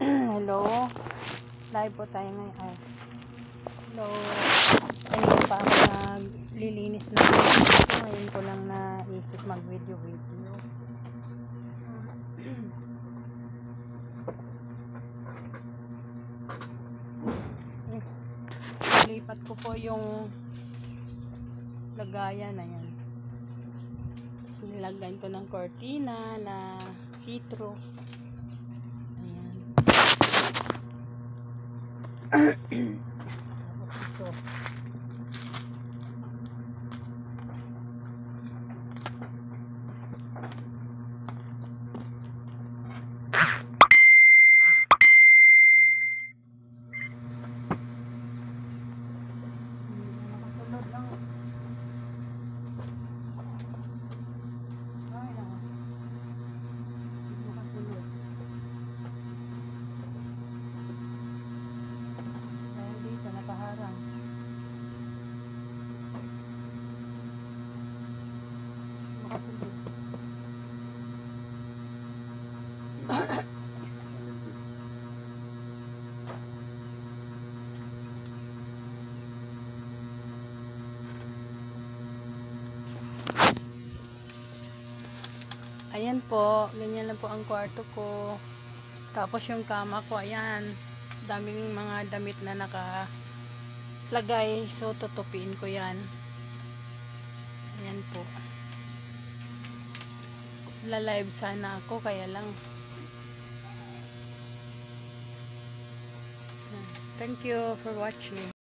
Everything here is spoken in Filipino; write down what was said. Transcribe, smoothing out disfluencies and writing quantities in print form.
Hello. Live po tayo ngayon. Ay. Hello. Ngayon pa ako naglilinis na dito. Ngayon ko lang naisip mag-video. Lipat ko po yung lagayan na yan. So, nilagyan ko ng cortina na citro. Ayan. Tapos ito. Nakasulod lang. Ayan po, ganyan lang po ang kwarto ko. Tapos yung kama ko, ayan, daming mga damit na nakalagay. So tutupiin ko yan. Ayan po. La-live sana ako, kaya lang. Thank you for watching.